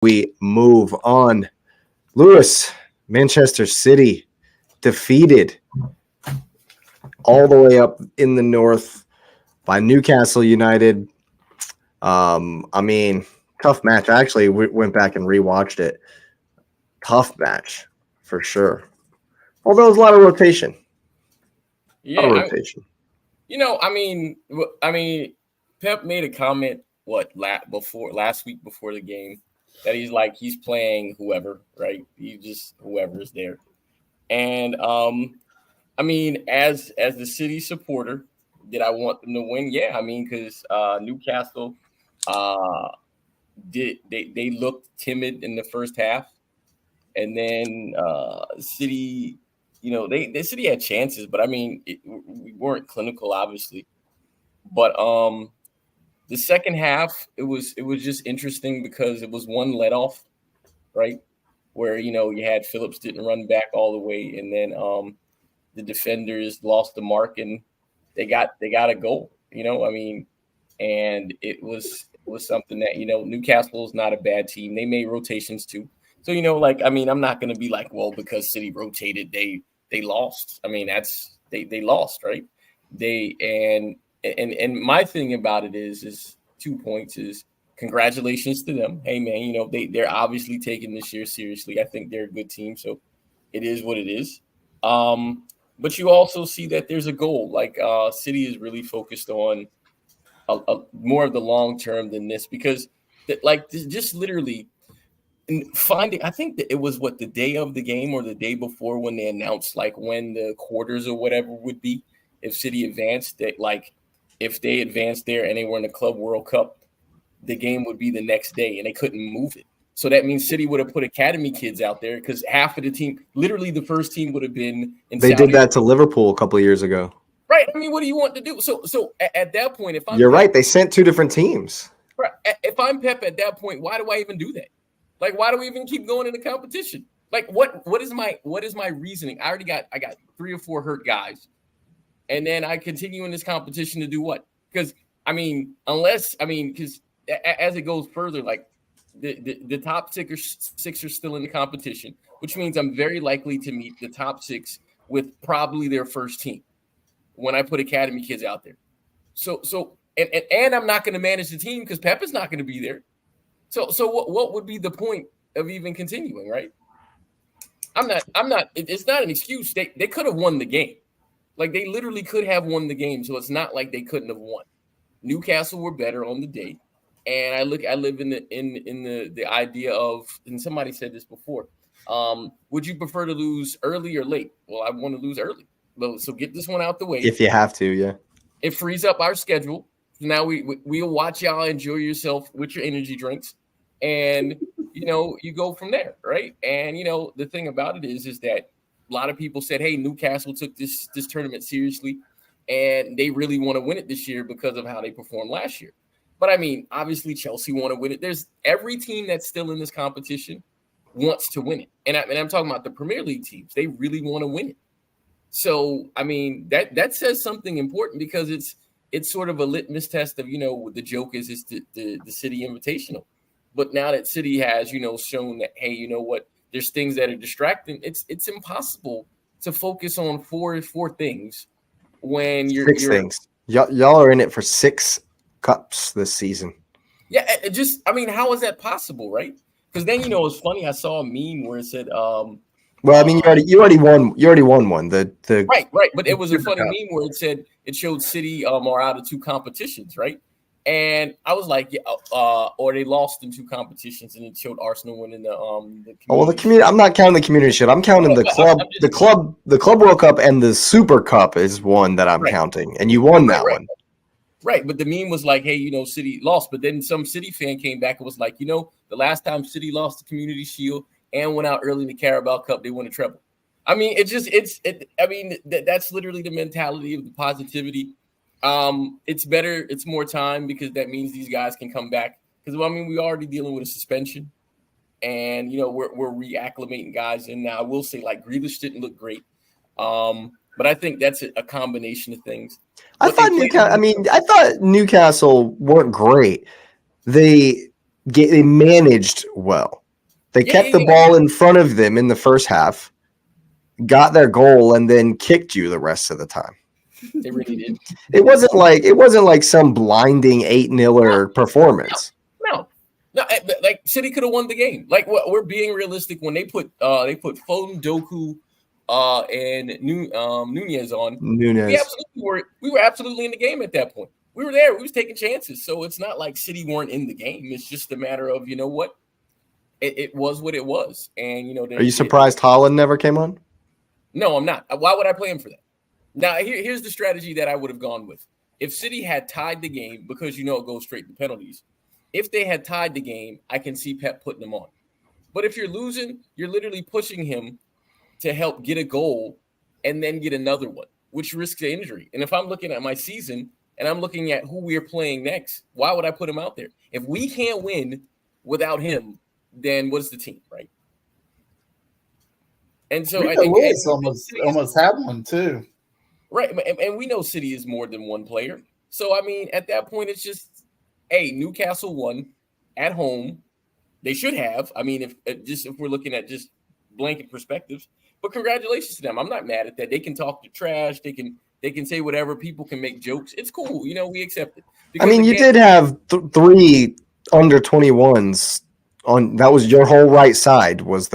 We move on. Lewis, Manchester City defeated all the way up in the north by Newcastle United. Tough match. I actually went back and rewatched it. Tough match for sure. Although it was a lot of rotation. Yeah, Pep made a comment last week before the game that he's playing whoever, right? He just whoever is there. And as the City supporter, did I want them to win? Yeah, because Newcastle they looked timid in the first half, and then City, the City had chances, but we weren't clinical, obviously. But the second half, it was just interesting because it was one let off, right? Where you had Phillips didn't run back all the way, and then the defenders lost the mark and they got a goal. And it was something that Newcastle is not a bad team. They made rotations too, so I'm not going to be like, well, because City rotated, they lost. They lost, right? And my thing about it is 2 points is congratulations to them. Hey man, they're obviously taking this year seriously. I think they're a good team, so it is what it is. But you also see that there's a goal. City is really focused on more of the long term than this, because just literally finding. I think that it was the day of the game or the day before when they announced when the quarters or whatever would be if City advanced. That if they advanced there and they were in the Club World Cup, the game would be the next day and they couldn't move it. So that means City would have put academy kids out there because half of the team, literally the first team would have been in They did that to Liverpool a couple of years ago. Right. What do you want to do? So at that point, if I'm You're right, they sent two different teams. Right. If I'm Pep at that point, why do I even do that? Why do we even keep going in the competition? What is my reasoning? I got 3 or 4 hurt guys. And then I continue in this competition to do what? Because because as it goes further, the top six are still in the competition, which means I'm very likely to meet the top 6 with probably their first team when I put academy kids out there. So I'm not going to manage the team because Pep is not going to be there. So what would be the point of even continuing, right? I'm not. It's not an excuse. They could have won the game. They literally could have won the game. So it's not like they couldn't have won. Newcastle were better on the day. And I live in the idea of, and somebody said this before, would you prefer to lose early or late? Well, I want to lose early. So get this one out the way. If you have to, yeah. It frees up our schedule. Now we'll watch y'all enjoy yourself with your energy drinks. And, you go from there, right? And, the thing about it is that a lot of people said, hey, Newcastle took this tournament seriously, and they really want to win it this year because of how they performed last year. But obviously Chelsea want to win it. There's every team that's still in this competition wants to win it. And I'm talking about the Premier League teams. They really want to win it. So, that says something important because it's sort of a litmus test of, the joke is the City Invitational. But now that City has, shown that, hey, you know what, there's things that are distracting. It's impossible to focus on four things when you're 6 things. Y'all are in it for 6 cups this season. Yeah, how is that possible, right? Because then it's funny. I saw a meme where it said, you already won one. The right. But it was a funny meme where it said it showed City are out of 2 competitions, right? And I was like, or they lost in 2 competitions, and it showed Arsenal winning the community. I'm not counting the community shit. I'm counting the club World Cup and the Super Cup is one that I'm counting, and you won that one. Right, but the meme was like, hey, City lost. But then some City fan came back and was like, the last time City lost the Community Shield and went out early in the Carabao Cup, they won a treble. That's literally the mentality of the positivity. It's better. It's more time because that means these guys can come back. Because we're already dealing with a suspension, and we're reacclimating guys. And now I will say Grealish didn't look great. But I think that's a combination of things. I thought Newcastle weren't great. they managed well. They kept the ball in front of them in the first half, got their goal, and then kicked you the rest of the time. They really did. It wasn't like some blinding 8-0 performance. No, like City could have won the game. Like we're being realistic when they put Foden, Doku, and Nunez on. We were absolutely in the game at that point. We were there. We was taking chances. So it's not like City weren't in the game. It's just a matter of, you know what? It was what it was. And, you know, are you surprised Haaland never came on? No, I'm not. Why would I play him for that? Now, here's the strategy that I would have gone with. If City had tied the game, because, you know, it goes straight to penalties. If they had tied the game, I can see Pep putting them on. But if you're losing, you're literally pushing him to help get a goal and then get another one, which risks the injury. And if I'm looking at my season and I'm looking at who we're playing next, why would I put him out there? If we can't win without him, then what's the team, right? And so I think Lewis almost had one too. Right. And we know City is more than one player. So, I mean, at that point, it's just, hey, Newcastle won at home. They should have. I mean, if we're looking at just blanket perspectives. But congratulations to them. I'm not mad at that. They can talk to trash. They can say whatever. People can make jokes. It's cool. You know, we accept it. Because, I mean, you did have 3 under 21s on. That was your whole right side was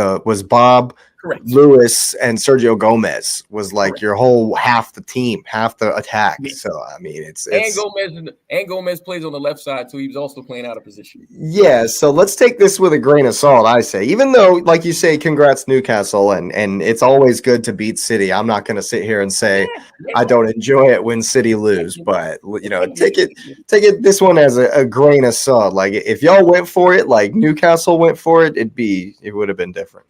Bob, correct, Lewis, and Sergio Gomez was like correct. Your whole half the team, half the attack. Yeah. So I mean, it's and Gomez plays on the left side, so he was also playing out of position. Yeah, so let's take this with a grain of salt. I say, even though, like you say, congrats Newcastle, and it's always good to beat City. I'm not going to sit here and say I don't enjoy it when City lose, but you know, take it this one as a grain of salt. Like if y'all went for it, like Newcastle went for it, it would have been different.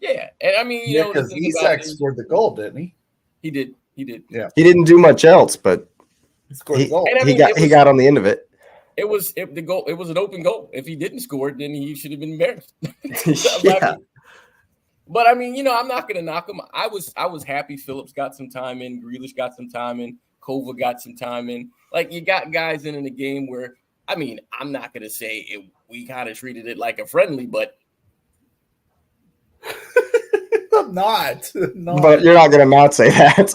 Yeah, and I mean, you know, because Isak scored the goal, didn't he? He did. Yeah, he didn't do much else, but he scored the goal. He got on the end of it. The goal. It was an open goal. If he didn't score, then he should have been embarrassed. Yeah. But I mean, you know, I'm not going to knock him. I was happy Phillips got some time in, Grealish got some time in, Kova got some time in. Like you got guys in the game where, I mean, I'm not going to say we kind of treated it like a friendly, but. I'm not. But you're not going to not say that.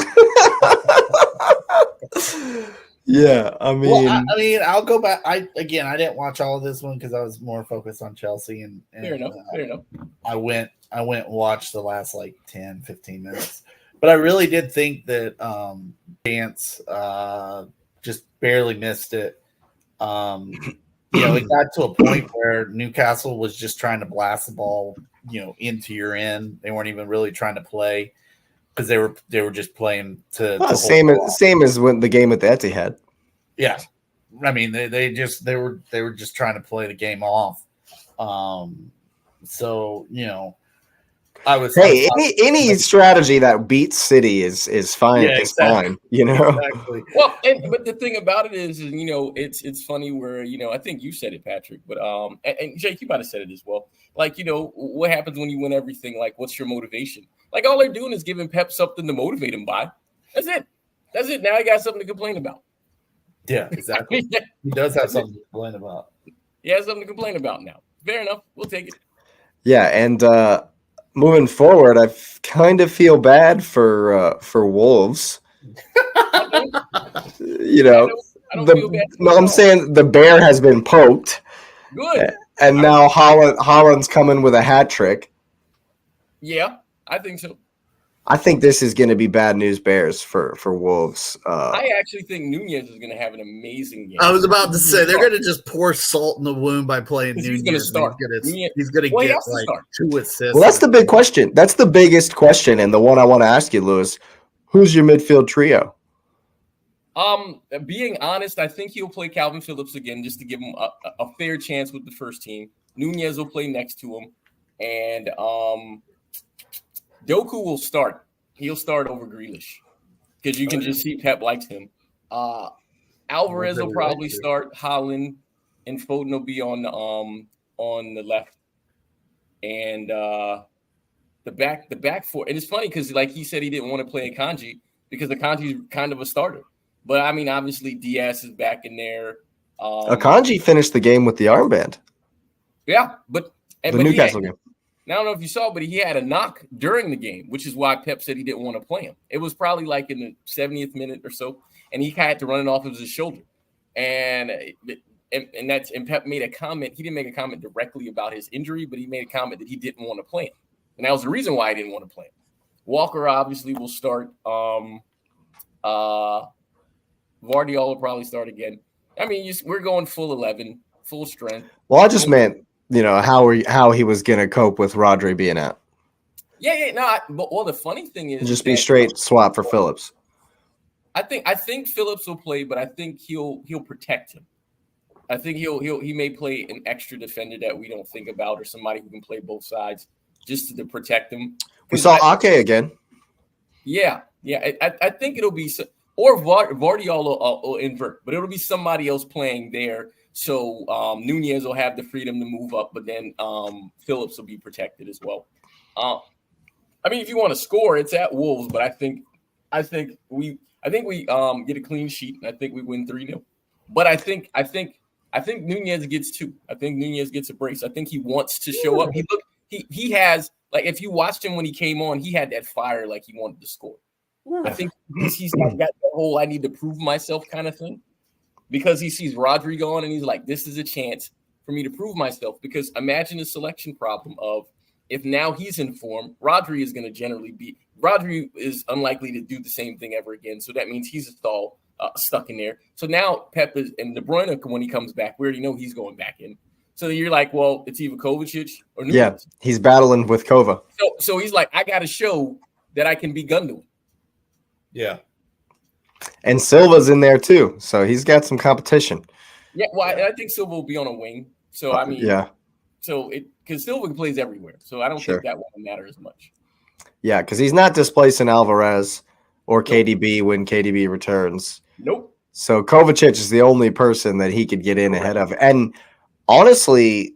Yeah, I mean, I'll go back. I didn't watch all of this one because I was more focused on Chelsea, and fair enough. I went and watched the last like 10, 15 minutes, but I really did think that Dance just barely missed it. You know, it got to a point where Newcastle was just trying to blast the ball, you know, into your end. They weren't even really trying to play because they were just playing to same as when the game at the Etihad. Yeah, I mean they were just trying to play the game off. So you know, any strategy that beats City is fine. Yeah, exactly. Fine, you know. Exactly. Well, but the thing about it is, you know, it's funny where, you know, I think you said it, Patrick, but and Jake, you might have said it as well. Like, you know, what happens when you win everything? Like, what's your motivation? Like, all they're doing is giving Pep something to motivate him by. That's it. Now he got something to complain about. Yeah, exactly. He does have something to complain about. He has something to complain about now. Fair enough. We'll take it. Yeah, and moving forward, I kind of feel bad for Wolves. You know, I don't feel bad. No, I'm saying the bear has been poked. Good. And now Haaland's coming with a hat trick. Yeah, I think so. I think this is going to be bad news bears for Wolves. I actually think Nunez is going to have an amazing game. I was about to say they're going to just pour salt in the wound by playing Nunez. He's going to start. He's going to get like 2 assists. Well, that's the big question. That's the biggest question, and the one I want to ask you, Lewis. Who's your midfield trio? Being honest, I think he'll play Calvin Phillips again just to give him a fair chance with the first team. Nunez will play next to him, and Doku will start. He'll start over Grealish because you can just see Pep likes him. Alvarez will probably start. Haaland and Foden will be on the left, and the back four. And it's funny because like he said he didn't want to play Akanji because Akanji's kind of a starter. But I mean, obviously Diaz is back in there. Akanji finished the game with the armband. Yeah, but The Newcastle game. I don't know if you saw, but he had a knock during the game, which is why Pep said he didn't want to play him. It was probably like in the 70th minute or so, and he had to run it off of his shoulder. And Pep made a comment. He didn't make a comment directly about his injury, but he made a comment that he didn't want to play him, and that was the reason why he didn't want to play him. Walker obviously will start. Vardiol will probably start again. I mean, we're going full 11, full strength. Well, I just meant, how he was going to cope with Rodri being out. Yeah. No, well, the funny thing is, just be straight swap for Phillips. I think Phillips will play, but I think he'll protect him. I think he may play an extra defender that we don't think about, or somebody who can play both sides just to protect him. We saw Ake again. Yeah. I think it'll be or Vardiol will invert, but it'll be somebody else playing there. So Nunez will have the freedom to move up, but then Phillips will be protected as well. I mean, if you want to score, it's at Wolves, but I think we get a clean sheet, and I think we win 3-0. But I think Nunez gets 2. I think Nunez gets a brace. I think he wants to show up. He has, like, if you watched him when he came on, he had that fire, like he wanted to score. I think he's got the whole I need to prove myself kind of thing, because he sees Rodri going and he's like, this is a chance for me to prove myself. Because imagine the selection problem of, if now he's in form, Rodri is unlikely to do the same thing ever again. So that means he's stuck in there. So now Pep and De Bruyne, when he comes back, we already know he's going back in. So you're like, well, it's either Kovacic or Nunez. Yeah, he's battling with Kova. So he's like, I got to show that I can be Gundogan. Yeah. And Silva's in there too, so he's got some competition. Yeah, well, I think Silva will be on a wing. So I mean, yeah. So because Silva plays everywhere, so I don't think that won't matter as much. Yeah, because he's not displacing Alvarez or KDB when KDB returns. Nope. So Kovacic is the only person that he could get in ahead of. And honestly,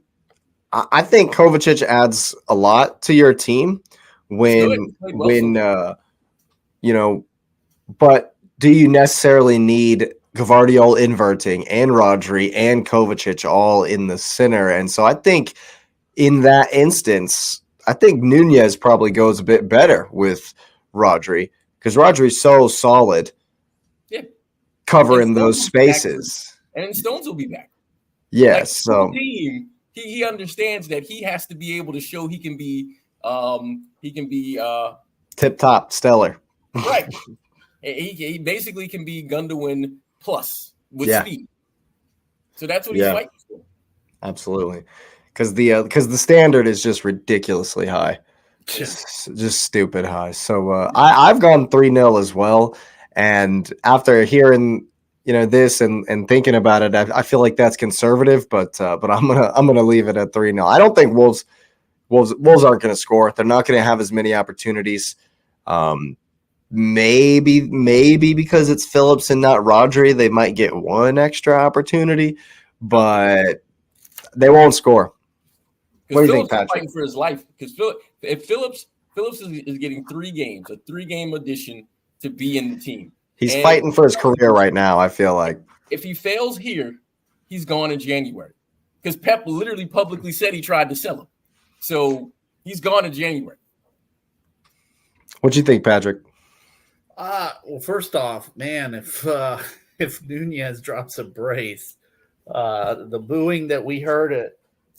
I think Kovacic adds a lot to your team but do you necessarily need Gvardiol inverting and Rodri and Kovacic all in the center? And so I think in that instance, I think Nunez probably goes a bit better with Rodri, because Rodri's so solid covering those spaces. And then Stones will be back. Yes. So he understands that he has to be able to show he can be tip top stellar. Right. He basically can be Gundogan plus with speed. So that's what he's fighting for. Absolutely. Because the standard is just ridiculously high. Just stupid high. So I've gone 3-0 as well. And after hearing this and thinking about it, I feel like that's conservative, but I'm gonna leave it at 3-0. I don't think Wolves aren't gonna score. They're not gonna have as many opportunities. Maybe because it's Phillips and not Rodri, they might get one extra opportunity, but they won't score. What do you think, Patrick? Fighting for his life, because if Phillips is getting 3 games, a 3-game addition to be in the team. He's fighting for his career right now, I feel like. If he fails here, he's gone in January, because Pep literally publicly said he tried to sell him. So he's gone in January. What do you think, Patrick? Well, first off, man, if Nunez drops a brace, the booing that we heard at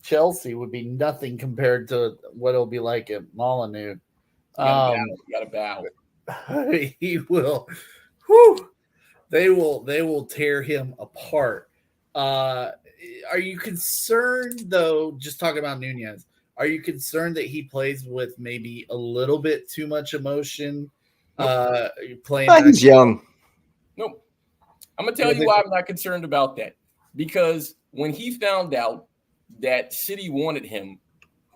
Chelsea would be nothing compared to what it'll be like at Molineux. You gotta bow. He will. Whew, they will tear him apart. Are you concerned, though, just talking about Nunez, are you concerned that he plays with maybe a little bit too much emotion? He's young. Nope. I'm gonna tell you why I'm not concerned about that. Because when he found out that City wanted him,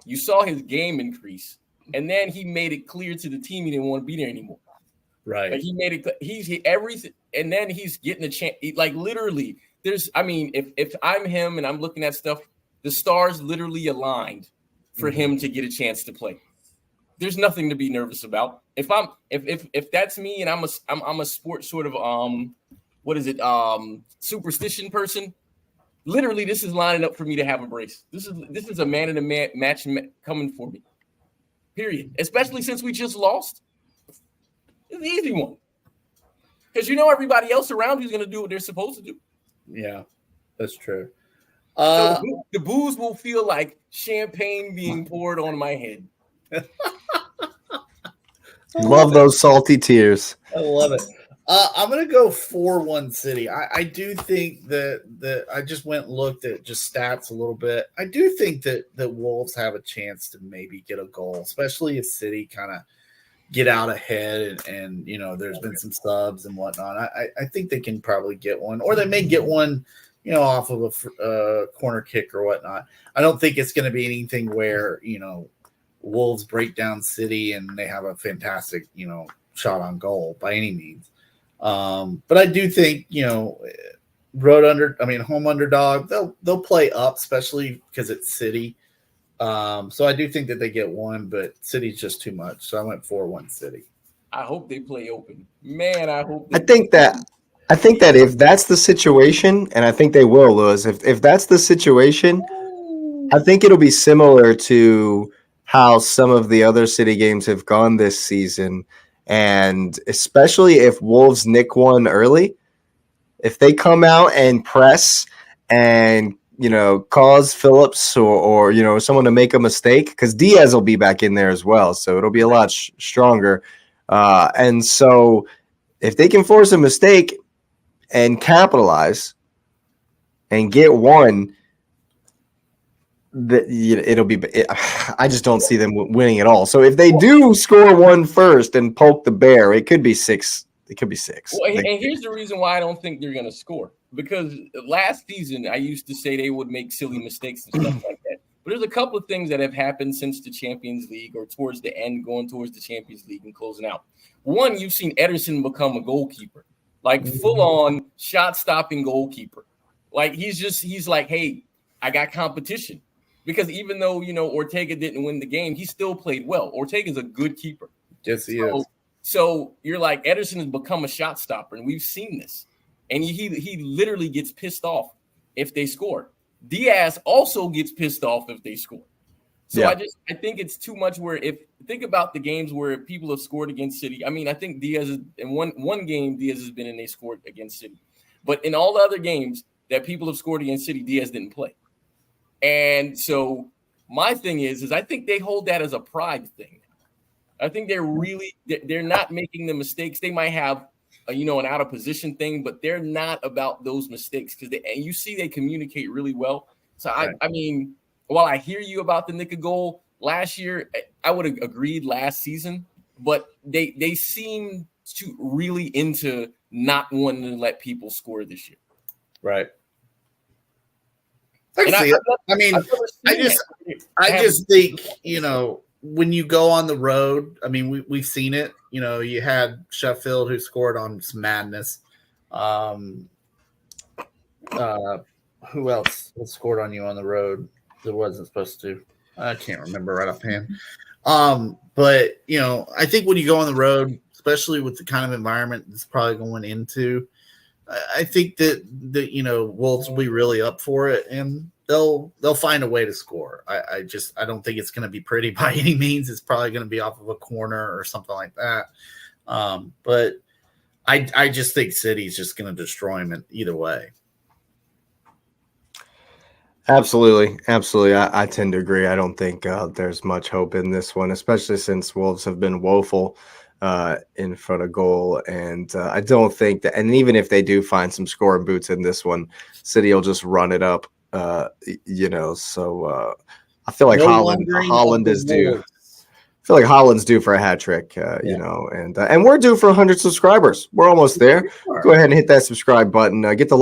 you saw his game increase, and then he made it clear to the team he didn't want to be there anymore. Right. Like he made it everything, and then he's getting a chance. Like literally, if I'm him and I'm looking at stuff, the stars literally aligned for him to get a chance to play. There's nothing to be nervous about. If that's me and I'm a sport sort of superstition person, Literally, this is lining up for me to have a brace. This is a man in a man match coming for me. Period. Especially since we just lost. It's an easy one. Because everybody else around who's going to do what they're supposed to do. Yeah, that's true. So the booze will feel like champagne being poured on my head. Love those salty tears. I love it. I'm going to go 4-1 City. I do think that I just went and looked at just stats a little bit. I do think that Wolves have a chance to maybe get a goal, especially if City kind of get out ahead and there's been some subs and whatnot. I think they can probably get one, or they may get one, off of a corner kick or whatnot. I don't think it's going to be anything where, Wolves break down City and they have a fantastic, shot on goal by any means. But I do think, home underdog, they'll play up, especially because it's City. So I do think that they get one, but City's just too much. So I went 4-1 City. I hope they play open. Man, I hope I think that if that's the situation, and I think they will, Lewis, if that's the situation, I think it'll be similar to how some of the other City games have gone this season. And especially if Wolves nick one early, if they come out and press and cause Phillips or someone to make a mistake, because Diaz will be back in there as well, so it'll be a lot stronger. And so if they can force a mistake and capitalize and get one, it'll be. I just don't see them winning at all. So if they do score one first and poke the bear, it could be 6. It could be 6. Well, and here's the reason why I don't think they're going to score. Because last season, I used to say they would make silly mistakes and stuff like that. But there's a couple of things that have happened since the Champions League or towards the end, going towards the Champions League and closing out. One, you've seen Ederson become a goalkeeper, like full-on shot-stopping goalkeeper. Like he's like, hey, I got competition. Because even though, Ortega didn't win the game, he still played well. Ortega's a good keeper. Yes, he is. So you're like, Ederson has become a shot stopper, and we've seen this. And he literally gets pissed off if they score. Diaz also gets pissed off if they score. So yeah. I think it's too much where think about the games where people have scored against City. I mean, I think Diaz is in one game Diaz has been in, they scored against City. But in all the other games that people have scored against City, Diaz didn't play. And so my thing is I think they hold that as a pride thing. I think they're not making the mistakes. They might have an out of position thing, but they're not about those mistakes because you see they communicate really well. So right. I mean, while I hear you about the nick of goal last year, I would have agreed last season, but they seem to really into not wanting to let people score this year. Right. I just think, when you go on the road, I mean, we've seen it. You had Sheffield who scored on some madness. Who else scored on you on the road that wasn't supposed to? I can't remember right offhand. But I think when you go on the road, especially with the kind of environment that's probably going into, I think that Wolves will be really up for it, and they'll find a way to score. I don't think it's going to be pretty by any means. It's probably going to be off of a corner or something like that. But I just think City's just going to destroy them either way. Absolutely. I tend to agree. I don't think there's much hope in this one, especially since Wolves have been woeful in front of goal. And I don't think that, and even if they do find some scoring boots in this one, City will just run it up, so I feel like Holland is due. I feel like Holland's due for a hat trick, and we're due for 100 subscribers. We're almost there. Go ahead and hit that subscribe button. Get the